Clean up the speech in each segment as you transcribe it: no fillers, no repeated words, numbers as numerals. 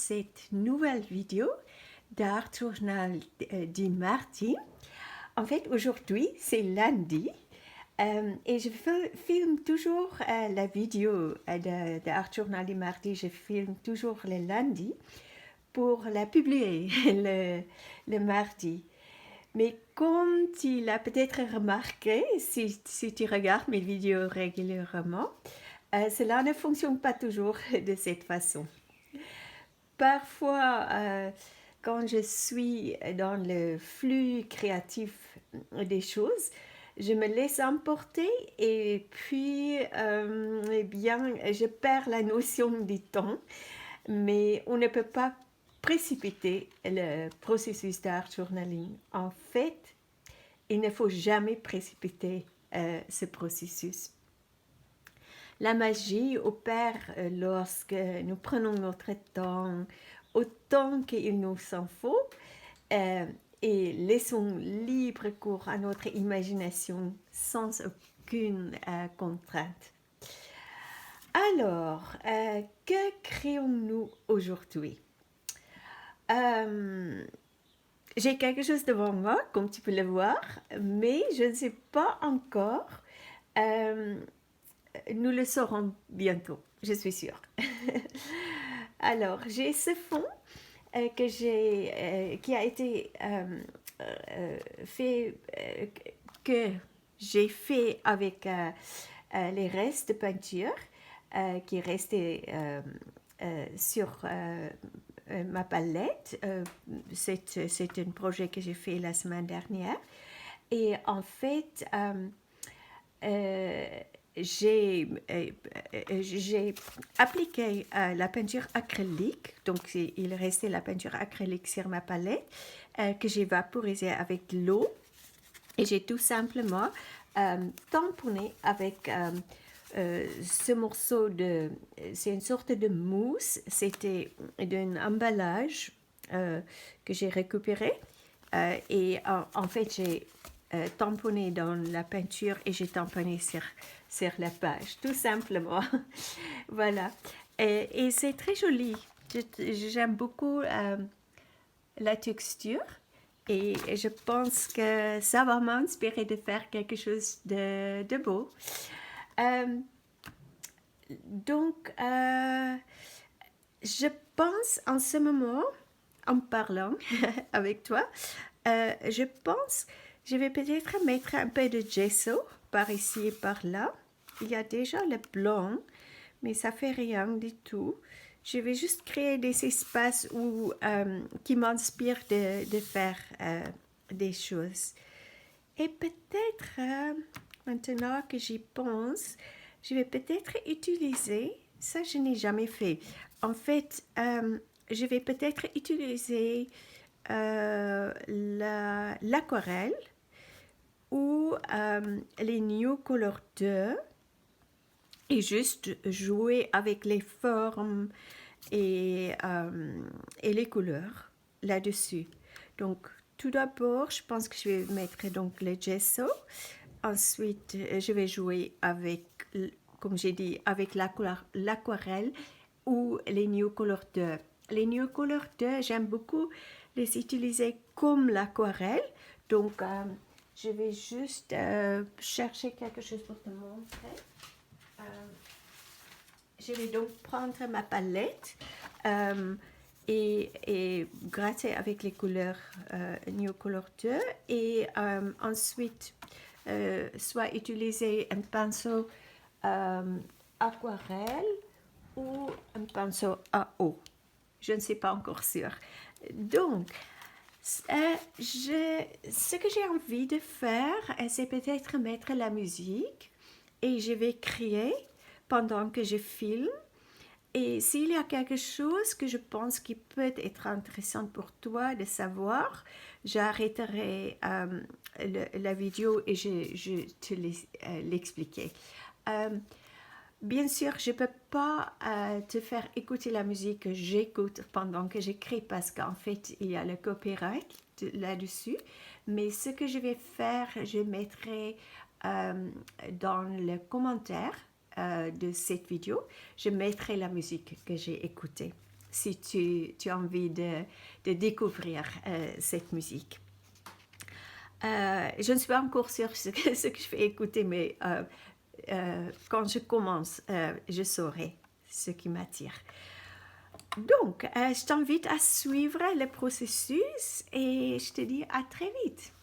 cette nouvelle vidéo d'Art Journal du mardi. En fait, aujourd'hui, c'est lundi et je filme toujours la vidéo d'Art Journal du mardi. Je filme toujours le lundi pour la publier le mardi. Mais comme tu l'as peut-être remarqué, si tu regardes mes vidéos régulièrement, cela ne fonctionne pas toujours de cette façon. Parfois, quand je suis dans le flux créatif des choses, je me laisse emporter et puis, eh bien, je perds la notion du temps, mais on ne peut pas précipiter le processus d'art journaling. En fait, il ne faut jamais précipiter ce processus. La magie opère lorsque nous prenons notre temps, autant qu'il nous en faut, et laissons libre cours à notre imagination sans aucune contrainte. Alors, que créons-nous aujourd'hui? J'ai quelque chose devant moi, comme tu peux le voir, mais je ne sais pas encore. Nous le saurons bientôt, je suis sûre. Alors, j'ai ce fond qui a été fait, que j'ai fait avec les restes de peinture qui restaient sur ma palette. C'est un projet que j'ai fait la semaine dernière. Et en fait, j'ai appliqué la peinture acrylique, donc il restait la peinture acrylique sur ma palette que j'ai vaporisée avec l'eau et j'ai tout simplement tamponné avec ce morceau c'est une sorte de mousse, c'était d'un emballage que j'ai récupéré et en fait j'ai tamponné dans la peinture et j'ai tamponné sur la page, tout simplement. Voilà. Et c'est très joli. J'aime beaucoup la texture et je pense que ça va m'inspirer de faire quelque chose de beau. Donc, je pense en ce moment, en parlant avec toi, je pense je vais peut-être mettre un peu de gesso par ici et par là. Il y a déjà le blanc, mais ça fait rien du tout. Je vais juste créer des espaces qui m'inspirent de faire des choses. Et peut-être, maintenant que j'y pense, je vais peut-être utiliser, ça je n'ai jamais fait. En fait, je vais peut-être utiliser l'aquarelle ou les New Color 2 et juste jouer avec les formes et les couleurs là-dessus. Donc, tout d'abord, je pense que je vais mettre donc le gesso. Ensuite, je vais jouer avec, comme j'ai dit, avec l'aquarelle ou les New Color 2. Les New Color 2, j'aime beaucoup les utiliser comme l'aquarelle. Donc, je vais juste chercher quelque chose pour te montrer. Je vais donc prendre ma palette et gratter avec les couleurs New Color 2 et ensuite soit utiliser un pinceau aquarelle ou un pinceau à eau. Je ne sais pas encore sûr. Donc, ce que j'ai envie de faire, c'est peut-être mettre la musique et je vais créer pendant que je filme. Et s'il y a quelque chose que je pense qui peut être intéressant pour toi de savoir, j'arrêterai la vidéo et je te l'expliquer. Bien sûr, je ne peux pas te faire écouter la musique que j'écoute pendant que j'écris parce qu'en fait, il y a le copyright là-dessus. Mais ce que je vais faire, je mettrai dans le commentaire de cette vidéo, je mettrai la musique que j'ai écoutée. si tu as envie de découvrir cette musique. Je ne suis pas encore sûre ce que je vais écouter, mais quand je commence, je saurai ce qui m'attire. Donc, je t'invite à suivre le processus et je te dis à très vite.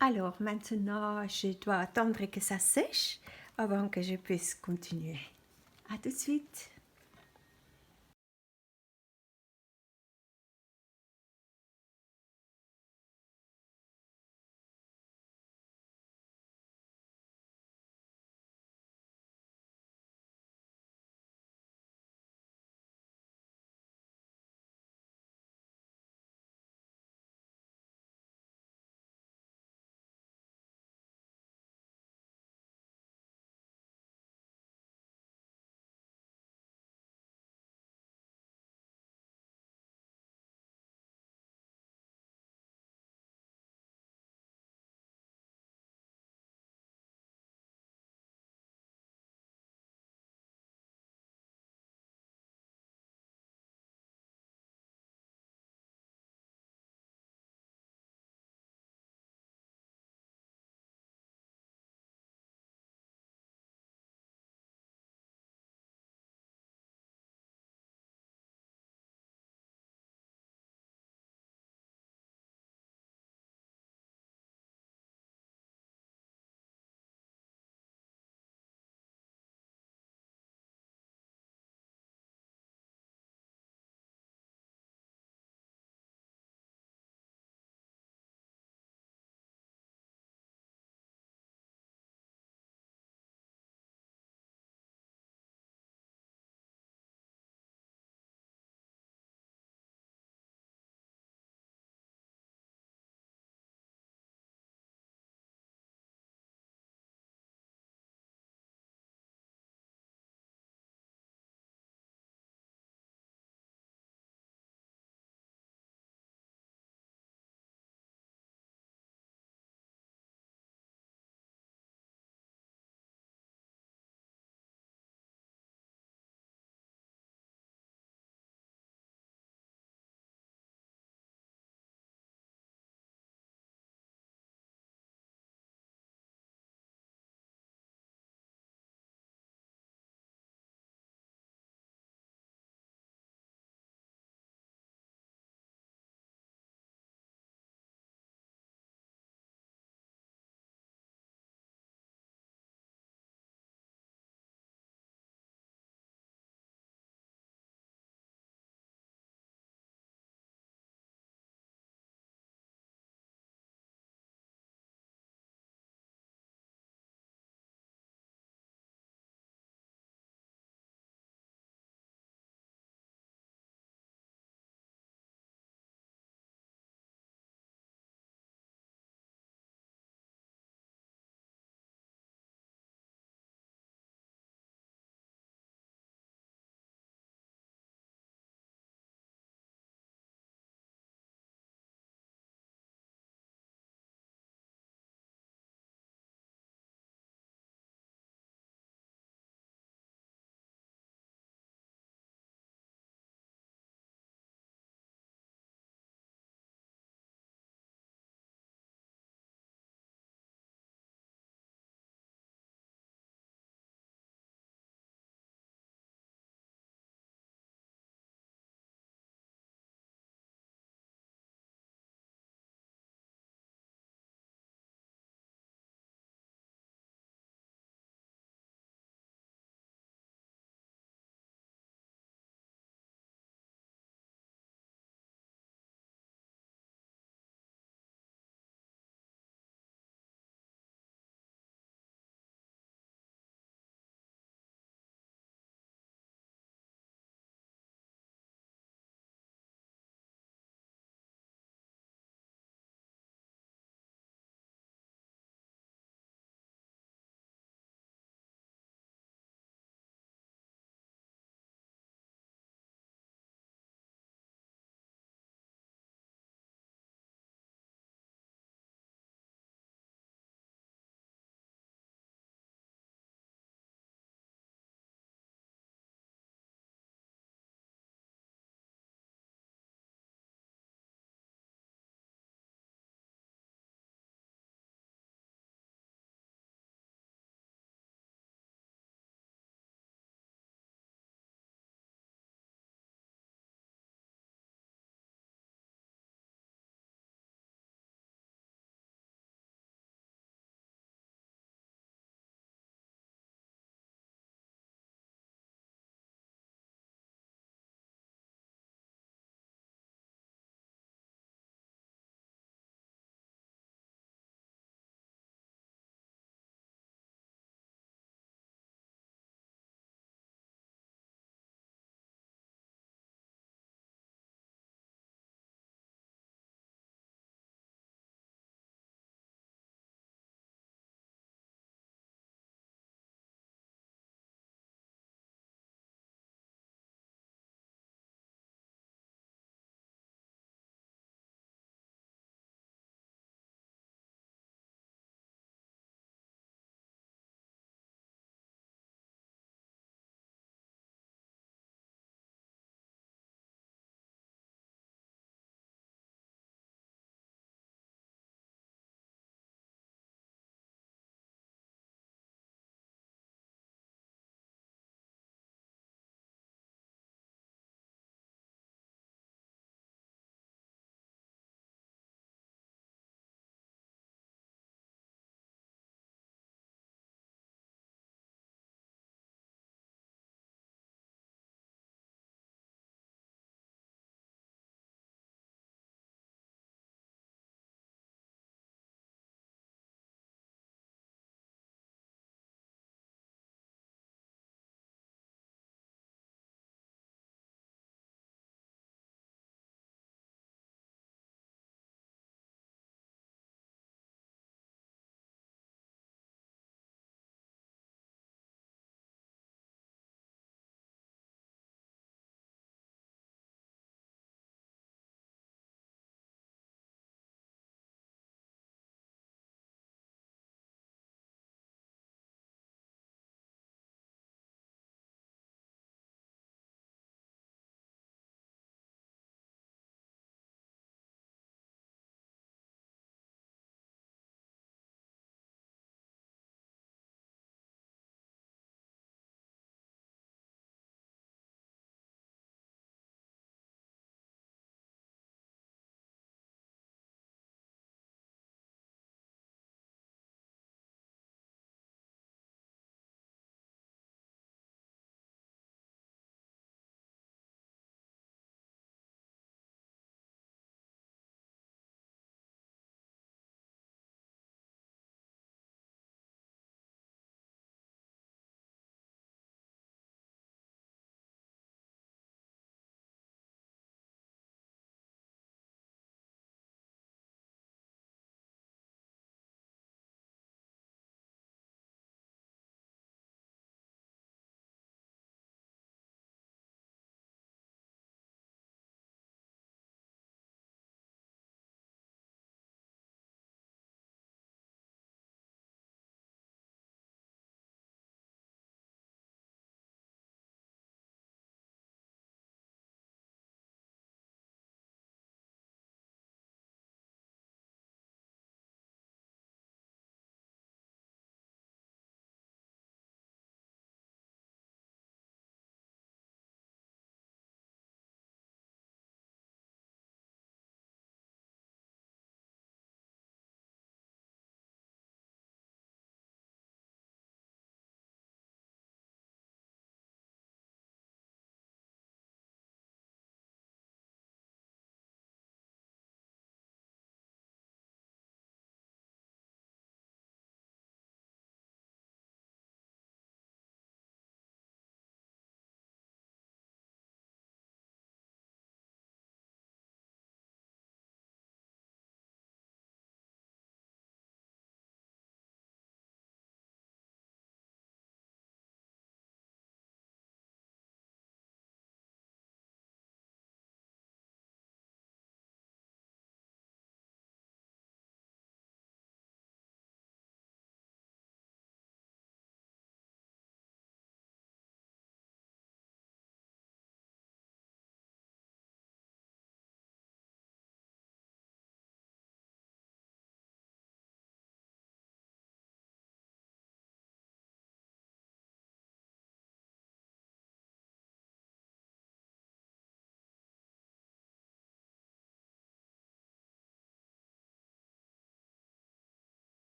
Alors maintenant, je dois attendre que ça sèche avant que je puisse continuer. À tout de suite.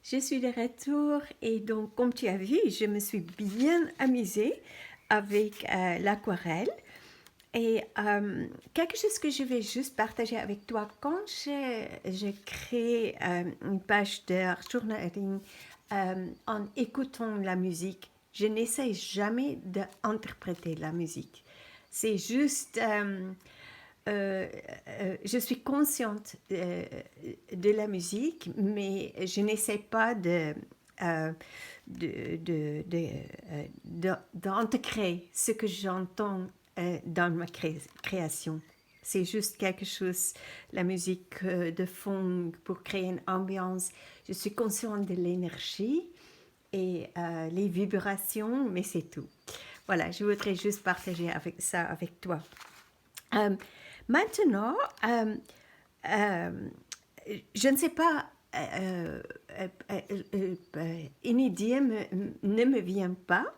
Je suis de retour et donc, comme tu as vu, je me suis bien amusée avec l'aquarelle. Et quelque chose que je vais juste partager avec toi, quand j'ai créé une page de journaling en écoutant la musique, je n'essaie jamais d'interpréter la musique. C'est juste je suis consciente de la musique, mais je n'essaie pas d'intégrer ce que j'entends dans ma création. C'est juste quelque chose, la musique de fond pour créer une ambiance. Je suis consciente de l'énergie et les vibrations, mais c'est tout. Voilà, je voudrais juste partager ça avec toi. Euh, Maintenant, euh, je ne sais pas, une idée ne me vient pas.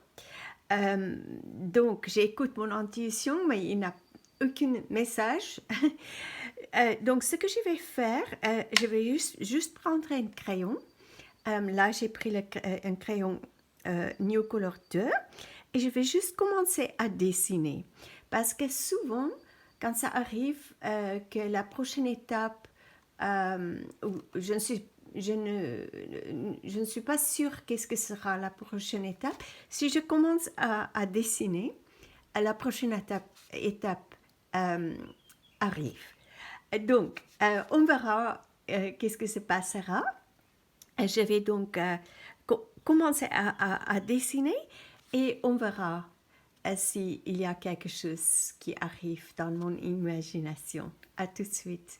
Donc, j'écoute mon intuition, mais il n'y a aucun message. Donc, ce que je vais faire, je vais juste prendre un crayon. Là, j'ai pris un crayon New Color 2 et je vais juste commencer à dessiner. Parce que souvent, quand ça arrive que la prochaine étape, où je ne suis pas sûre qu'est-ce que sera la prochaine étape, si je commence à dessiner, la prochaine étape arrive. Donc, on verra qu'est-ce que se passera. Je vais donc commencer à dessiner et on verra s'il y a quelque chose qui arrive dans mon imagination. À tout de suite.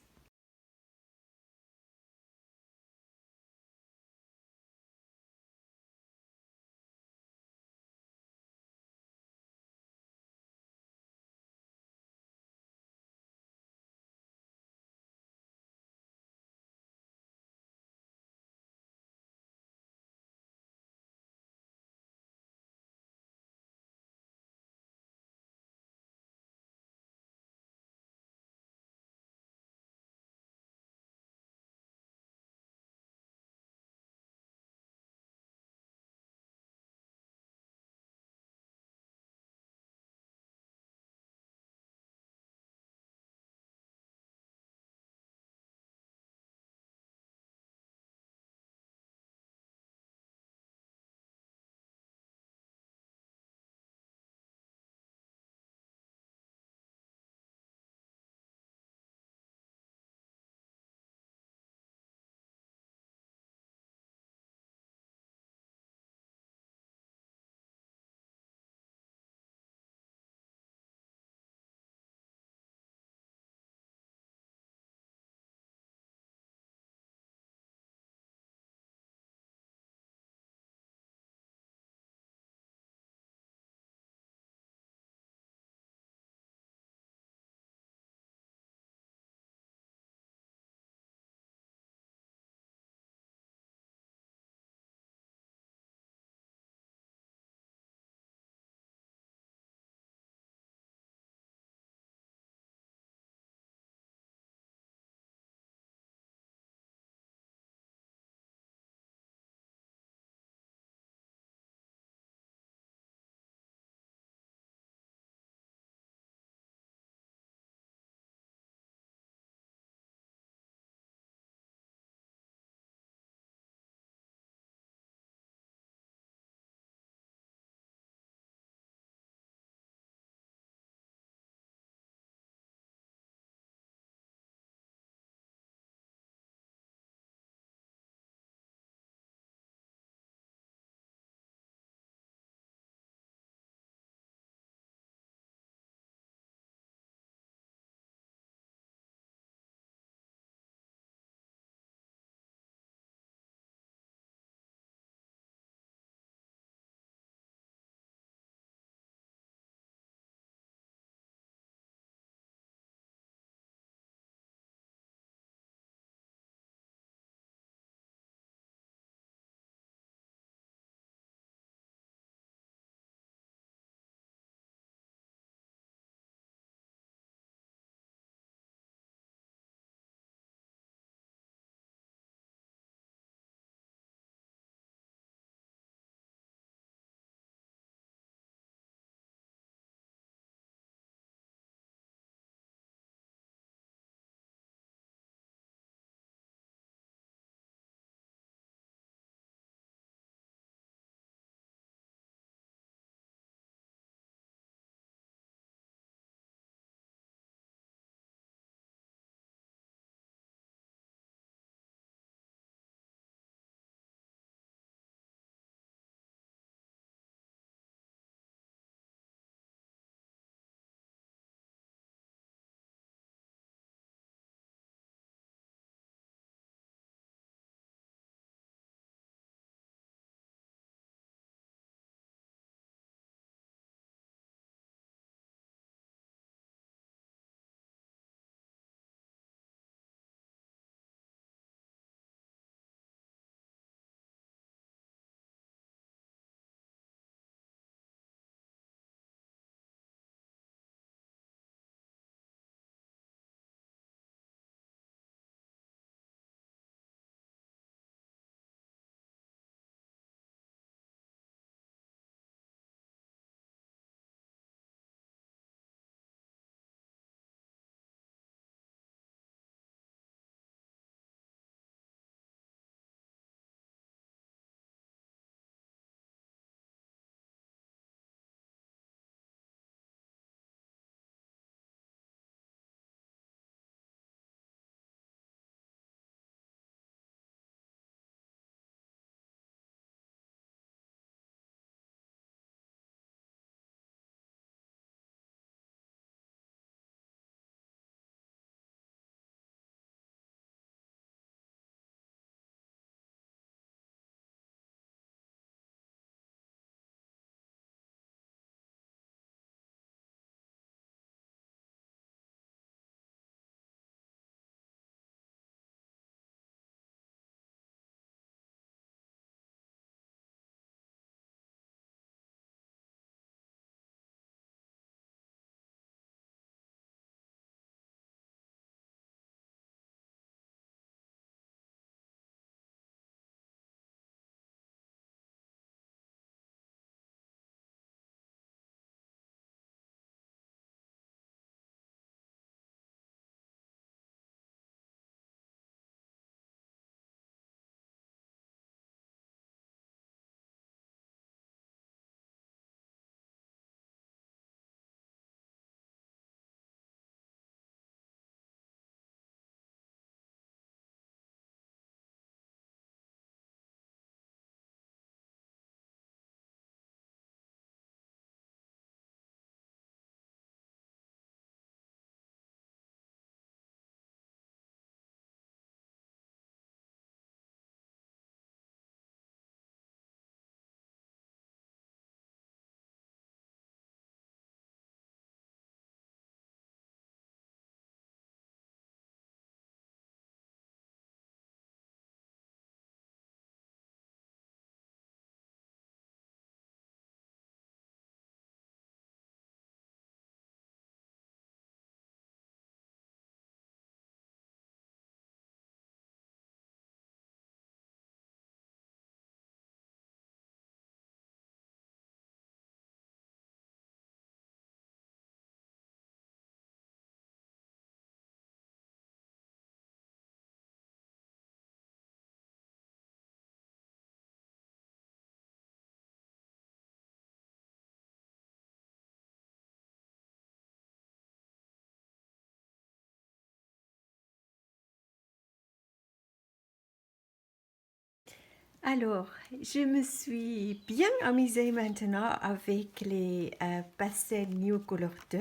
Alors, je me suis bien amusée maintenant avec les pastels New Color 2.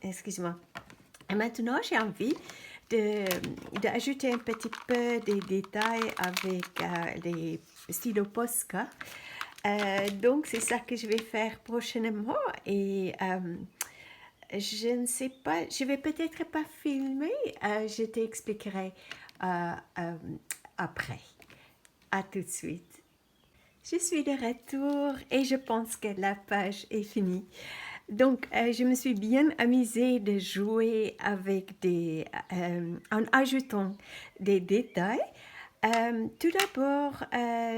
Excuse-moi. Et maintenant, j'ai envie d'ajouter un petit peu des détails avec les stylos Posca. Donc, c'est ça que je vais faire prochainement. Et je ne sais pas, je vais peut-être pas filmer. Je t'expliquerai après. À tout de suite. Je suis de retour et je pense que la page est finie. Donc, je me suis bien amusée de jouer avec en ajoutant des détails. Tout d'abord,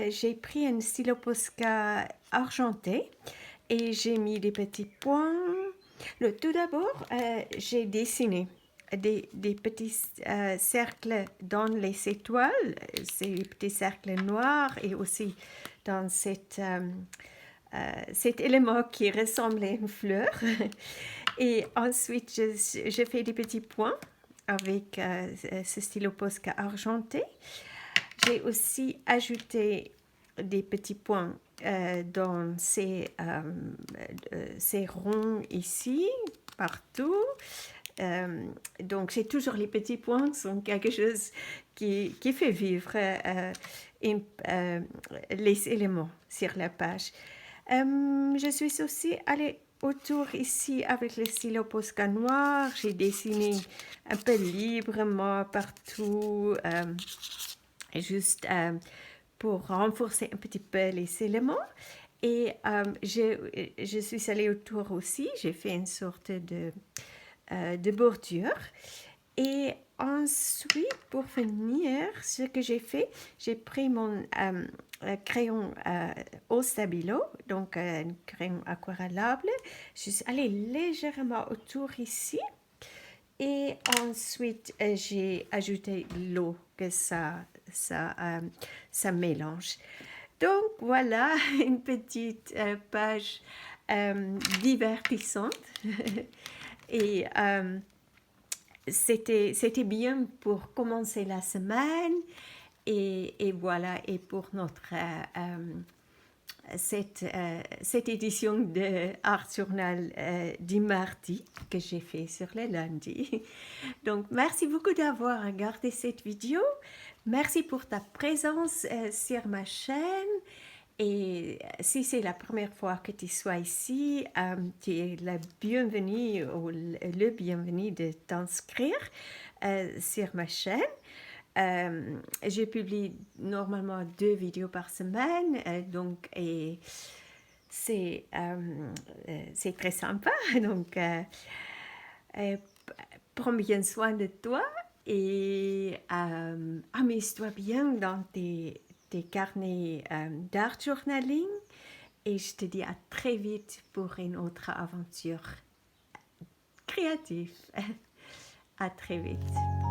j'ai pris un stylo Posca argenté et j'ai mis des petits points. Tout d'abord, j'ai dessiné des petits cercles dans les étoiles, ces petits cercles noirs et aussi dans cet élément qui ressemble à une fleur. Et ensuite, je fais des petits points avec ce stylo Posca argenté. J'ai aussi ajouté des petits points dans ces ronds ici, partout. Donc, c'est toujours les petits points sont quelque chose qui fait vivre les éléments sur la page. Je suis aussi allée autour ici avec le stylo Posca noir. J'ai dessiné un peu librement partout, juste pour renforcer un petit peu les éléments. Et je suis allée autour aussi. J'ai fait une sorte de bordure. Et ensuite, pour finir, ce que j'ai fait, j'ai pris mon crayon au stabilo, donc un crayon aquarellable. Je suis allée légèrement autour ici. Et ensuite, j'ai ajouté l'eau que ça mélange. Donc voilà une petite page divertissante. Et c'était bien pour commencer la semaine. Et voilà, et pour notre cette édition de Art Journal du mardi que j'ai fait sur le lundi. Donc, merci beaucoup d'avoir regardé cette vidéo. Merci pour ta présence sur ma chaîne. Et si c'est la première fois que tu sois ici, tu es la bienvenue ou le bienvenu de t'inscrire sur ma chaîne. Je publie normalement 2 vidéos par semaine, donc c'est très sympa. Donc, prends bien soin de toi et amuse-toi bien dans tes carnets d'art journaling. Et je te dis à très vite pour une autre aventure créative. À très vite.